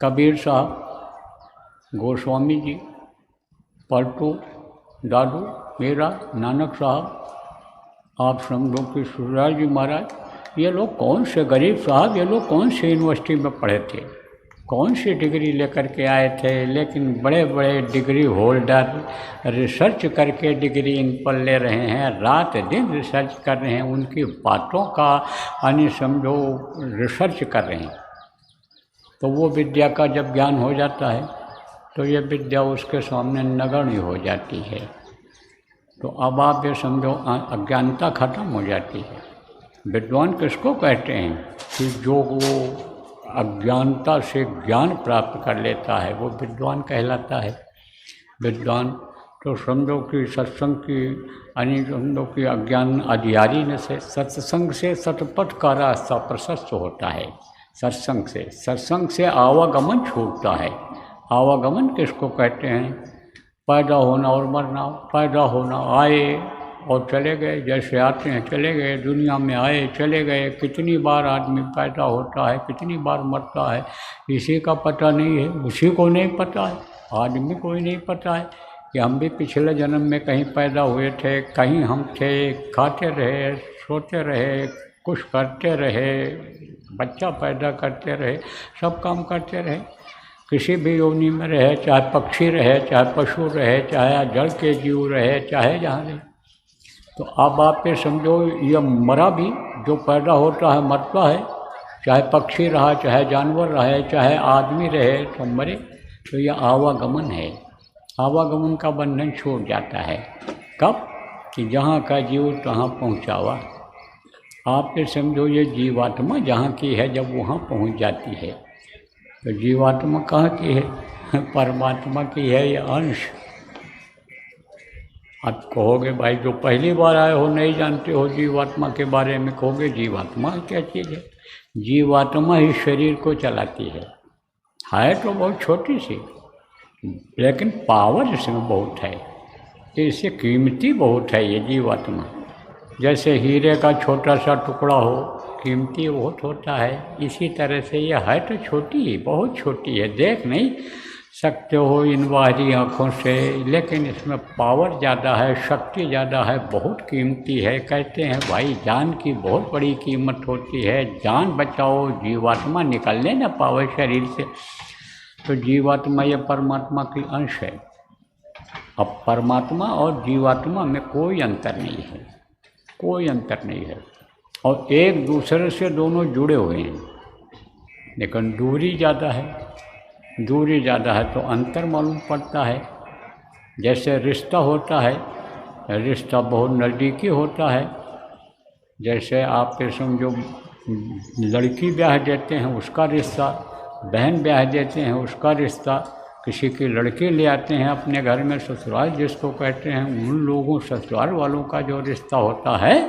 कबीर साहब, गोस्वामी जी, पलटू, दादू, मीरा, नानक साहब, आप समझो कि सूरदास जी महाराज, ये लोग कौन से गरीब साहब, ये लोग कौन से यूनिवर्सिटी में पढ़े थे, कौन सी डिग्री लेकर के आए थे, लेकिन बड़े बड़े डिग्री होल्डर रिसर्च करके डिग्री इन पर ले रहे हैं, रात दिन रिसर्च कर रहे हैं, उनकी बातों का यानी समझो रिसर्च कर रहे हैं। तो वो विद्या का जब ज्ञान हो जाता है तो ये विद्या उसके सामने नगण्य हो जाती है। तो अब आप ये समझो अज्ञानता खत्म हो जाती है। विद्वान किसको कहते हैं कि जो वो अज्ञानता से ज्ञान प्राप्त कर लेता है वो विद्वान कहलाता है। विद्वान तो समझो कि सत्संग की यानी समझो कि अज्ञान अधियारी न से सत्संग से सतपथ का रास्ता प्रशस्त होता है। सत्संग से आवागमन छूटता है। आवागमन किसको कहते हैं? पैदा होना और मरना। पैदा होना, आए और चले गए, जैसे आते हैं चले गए, दुनिया में आए चले गए। कितनी बार आदमी पैदा होता है, कितनी बार मरता है, इसी का पता नहीं है, उसी को नहीं पता है, आदमी को ही नहीं पता है कि हम भी पिछले जन्म में कहीं पैदा हुए थे, कहीं हम थे, खाते रहे, सोते रहे, कुछ करते रहे, बच्चा पैदा करते रहे, सब काम करते रहे, किसी भी योनि में रहे, चाहे पक्षी रहे, चाहे पशु रहे, चाहे जल के जीव रहे, चाहे जहाँ रहे। तो अब आप ये समझो ये मरा भी, जो पैदा होता है मरता है, चाहे पक्षी रहा, चाहे जानवर रहे, चाहे आदमी रहे, तो मरे। तो ये आवागमन है। आवागमन का बंधन छूट जाता है। कब? कि जहाँ का जीव तहाँ पहुँचावा। आप ये समझो ये जीवात्मा जहाँ की है, जब वहाँ पहुँच जाती है तो जीवात्मा कहाँ की है? परमात्मा की है ये अंश। आप कहोगे भाई जो पहली बार आए हो नहीं जानते हो जीवात्मा के बारे में, कहोगे जीवात्मा क्या चीज़ है? जीवात्मा ही शरीर को चलाती है तो बहुत छोटी सी, लेकिन पावर इसमें बहुत है, इससे कीमती बहुत है ये जीवात्मा। जैसे हीरे का छोटा सा टुकड़ा हो, कीमती बहुत होता है, इसी तरह से ये है तो छोटी ही, बहुत छोटी है, देख नहीं सकते हो इन बाहरी आँखों से, लेकिन इसमें पावर ज़्यादा है, शक्ति ज़्यादा है, बहुत कीमती है। कहते हैं भाई जान की बहुत बड़ी कीमत होती है, जान बचाओ, जीवात्मा निकलने न पावे शरीर से। तो जीवात्मा ये परमात्मा की अंश है। अब परमात्मा और जीवात्मा में कोई अंतर नहीं है, कोई अंतर नहीं है, और एक दूसरे से दोनों जुड़े हुए हैं, लेकिन दूरी ज़्यादा है। दूरी ज़्यादा है तो अंतर मालूम पड़ता है। जैसे रिश्ता होता है, रिश्ता बहुत नज़दीकी होता है। जैसे आप ये समझो लड़की ब्याह देते हैं उसका रिश्ता, बहन ब्याह देते हैं उसका रिश्ता, किसी की लड़की ले आते हैं अपने घर में, ससुराल जिसको कहते हैं, उन लोगों ससुराल वालों का जो रिश्ता होता है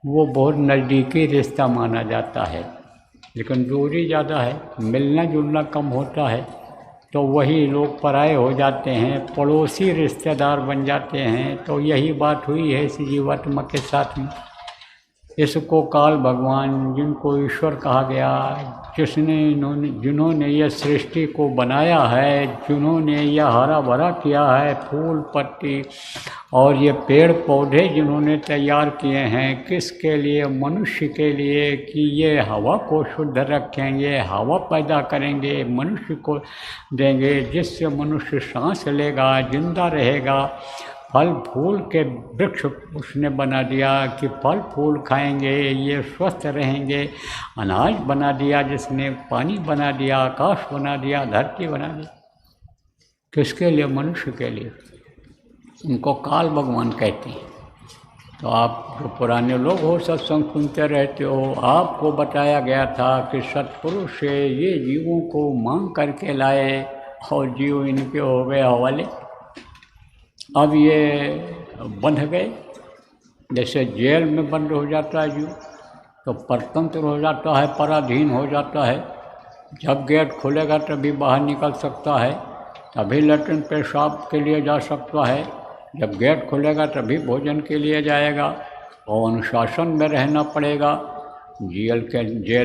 वो बहुत नज़दीकी रिश्ता माना जाता है। लेकिन दूरी ज़्यादा है, मिलना जुलना कम होता है, तो वही लोग पराये हो जाते हैं, पड़ोसी रिश्तेदार बन जाते हैं। तो यही बात हुई है इस जीवात्मा के साथ में। इसको काल भगवान, जिनको ईश्वर कहा गया, जिन्होंने यह सृष्टि को बनाया है, जिन्होंने यह हरा भरा किया है, फूल पत्ती और ये पेड़ पौधे जिन्होंने तैयार किए हैं, किसके लिए? मनुष्य के लिए, कि ये हवा को शुद्ध रखेंगे, हवा पैदा करेंगे, मनुष्य को देंगे, जिससे मनुष्य सांस लेगा, जिंदा रहेगा। फल फूल के वृक्ष उसने बना दिया कि फल फूल खाएंगे, ये स्वस्थ रहेंगे। अनाज बना दिया जिसने, पानी बना दिया, आकाश बना दिया, धरती बना दी। किसके लिए? मनुष्य के लिए। उनको काल भगवान कहते हैं। तो आप जो पुराने लोग हो, सत्संग सुनते रहते हो, आपको बताया गया था कि सत्पुरुष से ये जीवों को मांग करके लाए और जीव इनके हो गए हवाले। अब ये बंध गए, जैसे जेल में बंद हो जाता है जीव, तो परतंत्र हो जाता है, पराधीन हो जाता है। जब गेट खुलेगा तभी बाहर निकल सकता है, तभी लैट्रिन पेशाब के लिए जा सकता है, जब गेट खुलेगा तभी भोजन के लिए जाएगा, और अनुशासन में रहना पड़ेगा। जेल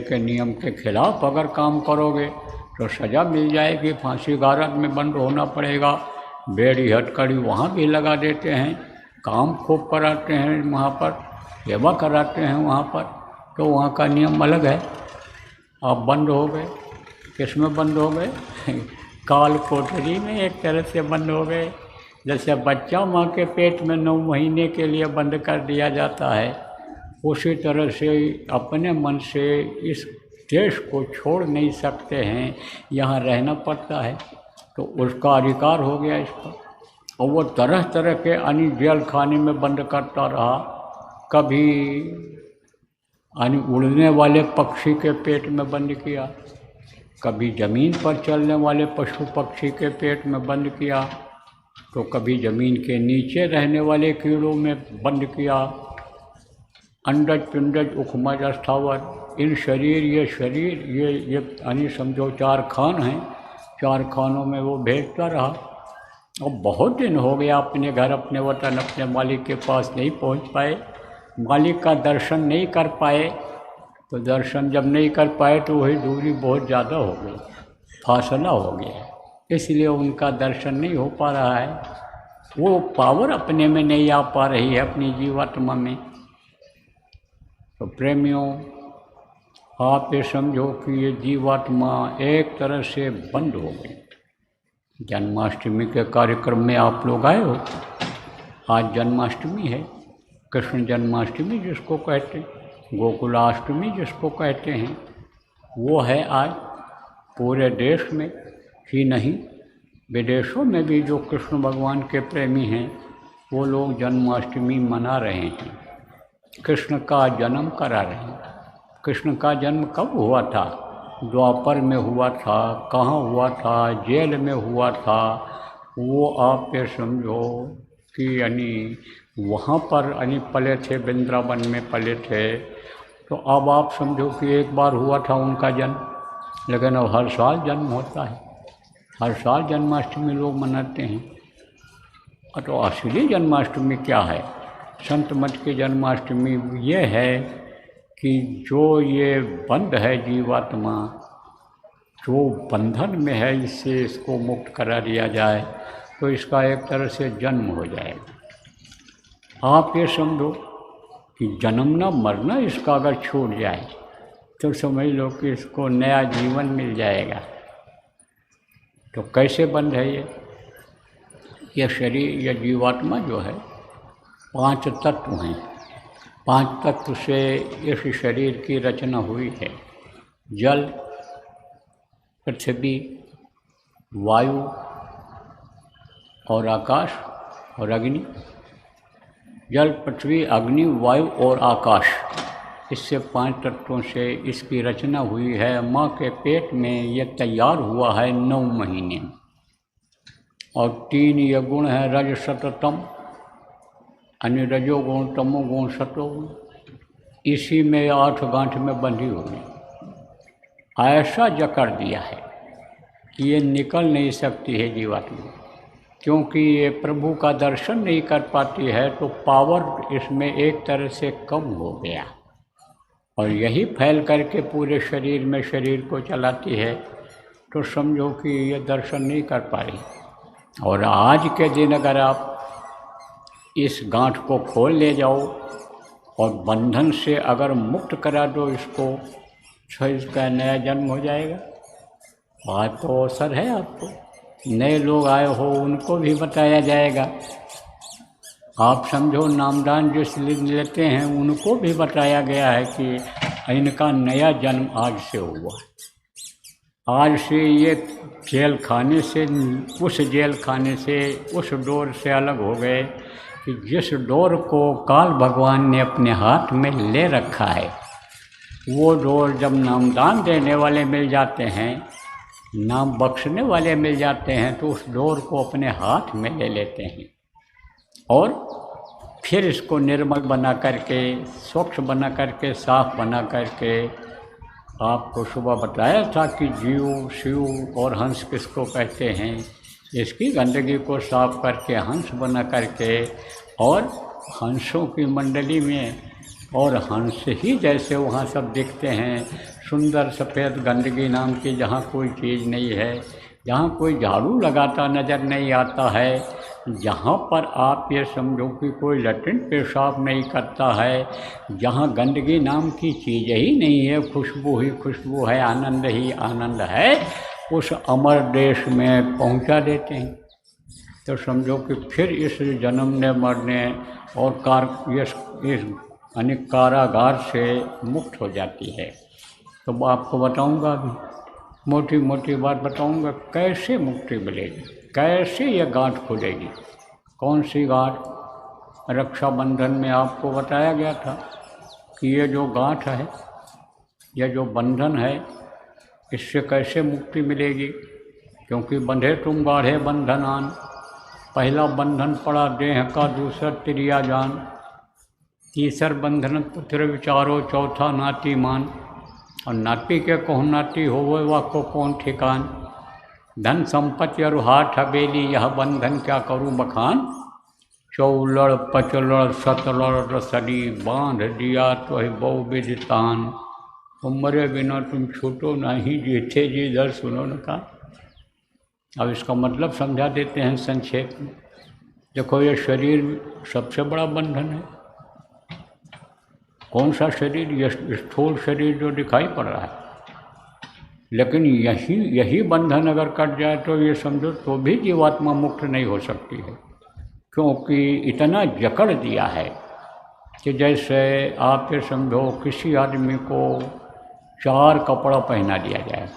के नियम के खिलाफ अगर काम करोगे तो सज़ा मिल जाएगी, फांसी गारद में बंद होना पड़ेगा। बेड़ी हथकड़ी वहाँ भी लगा देते हैं, काम खूब कराते हैं, वहाँ पर सेवा कराते हैं वहाँ पर, तो वहाँ का नियम अलग है। आप बंद हो गए, किस में बंद हो गए? काल कोठरी में एक तरह से बंद हो गए। जैसे बच्चा माँ के पेट में 9 महीने के लिए बंद कर दिया जाता है, उसी तरह से अपने मन से इस देश को छोड़ नहीं सकते हैं, यहाँ रहना पड़ता है, तो उसका अधिकार हो गया इसका। और वो तरह तरह के यानी जेल खाने में बंद करता रहा, कभी यानी उड़ने वाले पक्षी के पेट में बंद किया, कभी ज़मीन पर चलने वाले पशु पक्षी के पेट में बंद किया, तो कभी ज़मीन के नीचे रहने वाले कीड़ों में बंद किया। अंडज पिंडज उखमज स्थावर, इन शरीर ये यानी समझो 4 खान हैं, 4 खानों में वो भेजता रहा। और बहुत दिन हो गया अपने घर, अपने वतन, अपने मालिक के पास नहीं पहुंच पाए, मालिक का दर्शन नहीं कर पाए। तो दर्शन जब नहीं कर पाए तो वही दूरी बहुत ज़्यादा हो गई, फासला हो गया, इसलिए उनका दर्शन नहीं हो पा रहा है। वो पावर अपने में नहीं आ पा रही है अपनी जीवात्मा में। तो प्रेमियों, आप ये समझो कि ये जीवात्मा एक तरह से बंद हो गई। जन्माष्टमी के कार्यक्रम में आप लोग आए हो। आज जन्माष्टमी है, कृष्ण जन्माष्टमी जिसको कहते हैं, गोकुलाष्टमी जिसको कहते हैं, वो है आज। पूरे देश में ही नहीं, विदेशों में भी जो कृष्ण भगवान के प्रेमी हैं वो लोग जन्माष्टमी मना रहे हैं, कृष्ण का जन्म करा रहे हैं। कृष्ण का जन्म कब हुआ था? द्वापर में हुआ था। कहाँ हुआ था? जेल में हुआ था। वो आप ये समझो कि यानी वहाँ पर यानी पले थे, वृंदावन में पले थे। तो अब आप समझो कि एक बार हुआ था उनका जन्म, लेकिन अब हर साल जन्म होता है, हर साल जन्माष्टमी लोग मनाते हैं। तो असली जन्माष्टमी क्या है? संत मत की जन्माष्टमी ये है कि जो ये बंद है जीवात्मा, जो बंधन में है, इससे इसको मुक्त करा दिया जाए तो इसका एक तरह से जन्म हो जाएगा। आप ये समझो कि जन्मना मरना इसका अगर छूट जाए तो समझ लो कि इसको नया जीवन मिल जाएगा। तो कैसे बंद है ये शरीर, ये जीवात्मा जो है 5 तत्व हैं। 5 तत्व से इस शरीर की रचना हुई है। जल, पृथ्वी, वायु और आकाश और अग्नि। जल, पृथ्वी, अग्नि, वायु और आकाश, इससे 5 तत्वों से इसकी रचना हुई है। माँ के पेट में ये तैयार हुआ है 9 महीने। और 3 ये गुण है, रज सत तम, यानी रजोगुण, तमोगुण, सतोगुण। इसी में 8 गांठ में बंधी हुई। ऐसा जकड़ दिया है कि ये निकल नहीं सकती है जीवात्मा, क्योंकि ये प्रभु का दर्शन नहीं कर पाती है, तो पावर इसमें एक तरह से कम हो गया और यही फैल करके पूरे शरीर में शरीर को चलाती है। तो समझो कि ये दर्शन नहीं कर पा रही। और आज के दिन अगर आप इस गांठ को खोल ले जाओ और बंधन से अगर मुक्त करा दो इसको, तो इसका नया जन्म हो जाएगा। आज तो अवसर है आपको, नए लोग आए हो उनको भी बताया जाएगा। आप समझो नामदान जो लेते हैं उनको भी बताया गया है कि इनका नया जन्म आज से हुआ। आज से ये जेल खाने से, उस जेल खाने से, उस डोर से अलग हो गए कि जिस डोर को काल भगवान ने अपने हाथ में ले रखा है, वो डोर जब नामदान देने वाले मिल जाते हैं, नाम बख्शने वाले मिल जाते हैं, तो उस डोर को अपने हाथ में ले लेते हैं और फिर इसको निर्मल बना करके, स्वच्छ बना करके, साफ बना करके, आपको सुबह बताया था कि जीव, शिव और हंस किसको कहते हैं, इसकी गंदगी को साफ करके हंस बना करके, और हंसों की मंडली में और हंस ही जैसे वहाँ सब दिखते हैं, सुंदर सफ़ेद गंदगी नाम की जहाँ कोई चीज़ नहीं है, जहाँ कोई झाड़ू लगाता नज़र नहीं आता है, जहाँ पर आप ये समझो कि कोई लैट्रिन पेशाब नहीं करता है, जहाँ गंदगी नाम की चीज़ ही नहीं है, खुशबू ही खुशबू है, आनंद ही आनंद है, उस अमर देश में पहुँचा देते हैं। तो समझो कि फिर इस जन्मने मरने और इस अनेक कारागार से मुक्त हो जाती है। तो आपको बताऊंगा अभी, मोटी मोटी बात बताऊंगा कैसे मुक्ति मिलेगी, कैसे यह गांठ खुलेगी। कौन सी गांठ? रक्षाबंधन में आपको बताया गया था कि ये जो गांठ है, यह जो बंधन है, इससे कैसे मुक्ति मिलेगी। क्योंकि बंधे तुम गाढ़े बंधनान, पहला बंधन पड़ा देह का, दूसरा त्रिया जान, तीसर बंधन पुत्र विचारो, चौथा नाती मान, और नाती के कौन नाती हो वह को कौन ठिकान। धन संपत्ति और हाथ हवेली, यह बंधन क्या करूं बखान। चौलड़ पचलड़ सतलड़ रसड़ी, बांध दिया तो है बहु विदितान। मरे बिना तुम छूटो नहीं, जीते जी दर सुनो न का। अब इसका मतलब समझा देते हैं संक्षेप में। देखो, ये शरीर सबसे बड़ा बंधन है। कौन सा शरीर? ये स्थूल शरीर जो दिखाई पड़ रहा है। लेकिन यही बंधन अगर कट जाए तो ये समझो तो भी जीवात्मा मुक्त नहीं हो सकती है। क्योंकि इतना जकड़ दिया है कि जैसे आप ये समझो किसी आदमी को 4 कपड़ा पहना दिया जाए।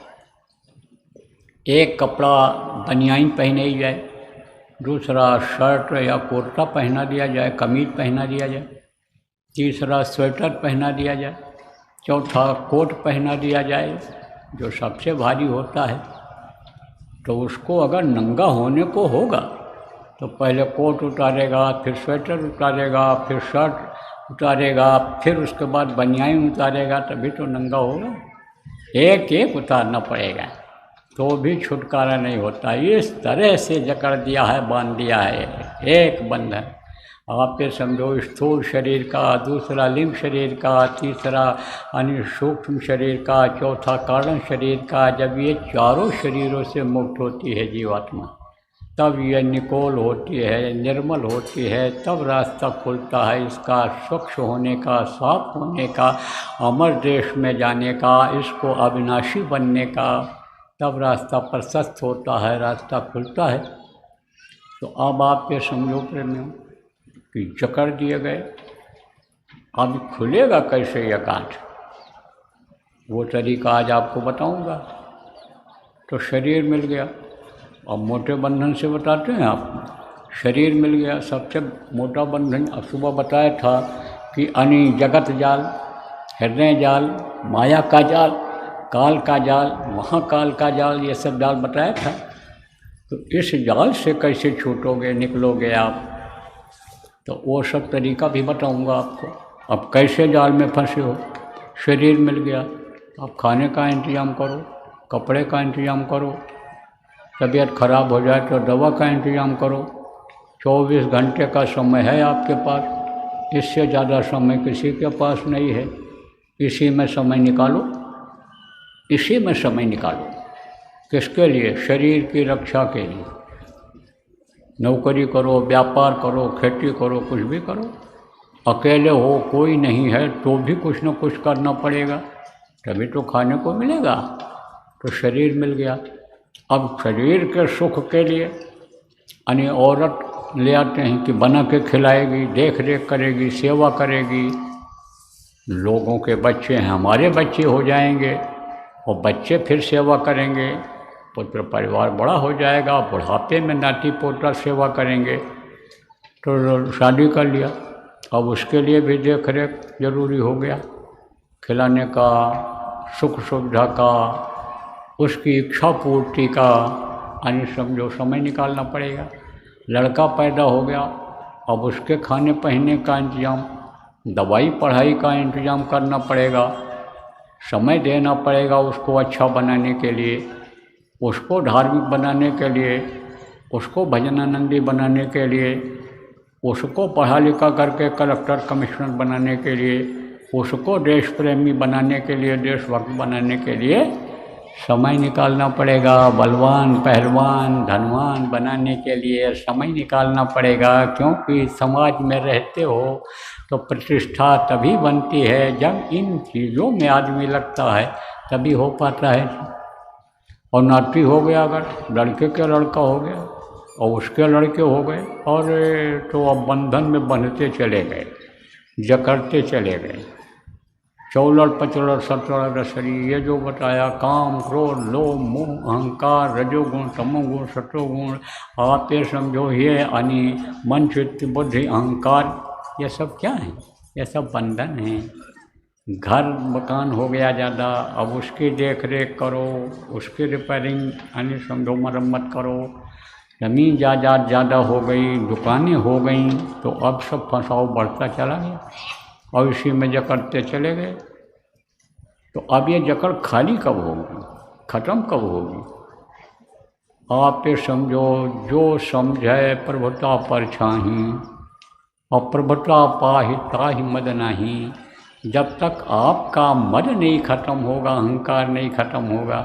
एक कपड़ा बनियान पहनाई जाए, दूसरा शर्ट या कुर्ता पहना दिया जाए, कमीज पहना दिया जाए, तीसरा स्वेटर पहना दिया जाए, चौथा कोट पहना दिया जाए जो सबसे भारी होता है। तो उसको अगर नंगा होने को होगा तो पहले कोट उतारेगा, फिर स्वेटर उतारेगा, फिर शर्ट उतारेगा, फिर उसके बाद बनियान उतारेगा, तभी तो नंगा होगा। एक एक उतारना पड़ेगा तो भी छुटकारा नहीं होता। इस तरह से जकड़ दिया है, बांध दिया है एक बंधन। आप ये समझो स्थूल शरीर का, दूसरा लिंग शरीर का, तीसरा अन्य सूक्ष्म शरीर का, चौथा कारण शरीर का। जब ये चारों शरीरों से मुक्त होती है जीवात्मा, तब यह निकोल होती है, निर्मल होती है, तब रास्ता खुलता है इसका स्वच्छ होने का, साफ होने का, अमर देश में जाने का, इसको अविनाशी बनने का। तब रास्ता प्रशस्त होता है, रास्ता खुलता है। तो अब आप ये समझो प्रेमियों कि जकड़ दिए गए, अब खुलेगा कैसे यह गांठ, वो तरीका आज आपको बताऊंगा। तो शरीर मिल गया। अब मोटे बंधन से बताते हैं आपको, शरीर मिल गया सबसे मोटा बंधन। अब सुबह बताया था कि अनि जगत जाल, हृदय जाल, माया का जाल, काल का जाल, महाकाल का जाल, ये सब जाल बताया था। तो इस जाल से कैसे छूटोगे, निकलोगे आप, तो वो सब तरीका भी बताऊंगा आपको। अब कैसे जाल में फंसे हो, शरीर मिल गया, अब खाने का इंतज़ाम करो, कपड़े का इंतज़ाम करो, तबीयत खराब हो जाए तो दवा का इंतज़ाम करो। 24 घंटे का समय है आपके पास, इससे ज़्यादा समय किसी के पास नहीं है। इसी में समय निकालो, इसी में समय निकालो। किसके लिए? शरीर की रक्षा के लिए। नौकरी करो, व्यापार करो, खेती करो, कुछ भी करो। अकेले हो, कोई नहीं है, तो भी कुछ न कुछ करना पड़ेगा, तभी तो खाने को मिलेगा। तो शरीर मिल गया। अब शरीर के सुख के लिए अन्य औरत ले आते हैं कि बना के खिलाएगी, देख रेख करेगी, सेवा करेगी। लोगों के बच्चे हैं, हमारे बच्चे हो जाएंगे, और बच्चे फिर सेवा करेंगे, पुत्र परिवार बड़ा हो जाएगा, बुढ़ापे में नाती पोता सेवा करेंगे। तो शादी कर लिया, अब उसके लिए भी देख रेख जरूरी हो गया, खिलाने का, सुख सुविधा का, उसकी इच्छा पूर्ति का, अन्य समझो समय निकालना पड़ेगा। लड़का पैदा हो गया, अब उसके खाने पहनने का इंतजाम, दवाई पढ़ाई का इंतजाम करना पड़ेगा, समय देना पड़ेगा उसको अच्छा बनाने के लिए, उसको धार्मिक बनाने के लिए, उसको भजनानंदी बनाने के लिए, उसको पढ़ा लिखा करके कलेक्टर कमिश्नर बनाने के लिए, उसको देश प्रेमी बनाने के लिए, देशभक्त बनाने के लिए समय निकालना पड़ेगा। बलवान, पहलवान, धनवान बनाने के लिए समय निकालना पड़ेगा, क्योंकि समाज में रहते हो तो प्रतिष्ठा तभी बनती है जब इन चीज़ों में आदमी लगता है, तभी हो पाता है। और नाती हो गया, अगर लड़के के लड़का हो गया और उसके लड़के हो गए, और तो अब बंधन में बंधते चले गए, जकड़ते चले गए। चौलड़ पचलड़ सतलड़ रसरी, ये जो बताया काम, क्रोध, लोभ, मोह, अहंकार, रजोगुण, तमोगुण, सतोगुण, आप ये समझो ये यानी मन, चित्त, बुद्धि, अहंकार, ये सब क्या है? ये सब बंधन है। घर मकान हो गया ज़्यादा, अब उसकी देख रेख करो, उसकी रिपेयरिंग यानी समझो मरम्मत करो। ज़मीन जायदाद ज़्यादा हो गई, दुकानें हो गई, तो अब सब फंसाव बढ़ता चला गया और इसी में जकड़ते चले गए। तो अब ये जकड़ खाली कब होगी, ख़त्म कब होगी? आप ये समझो, जो समझे प्रभुता पर छाही और प्रभुता पाहि ताहि मद नाही। जब तक आपका मद नहीं खत्म होगा, अहंकार नहीं खत्म होगा,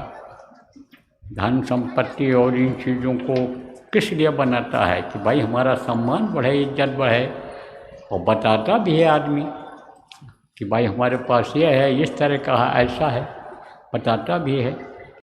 धन संपत्ति और इन चीज़ों को किस लिए बनाता है? कि भाई हमारा सम्मान बढ़े, इज्जत बढ़े, और बताता भी है आदमी कि भाई हमारे पास ये है, इस तरह का है, ऐसा है, बताता भी है।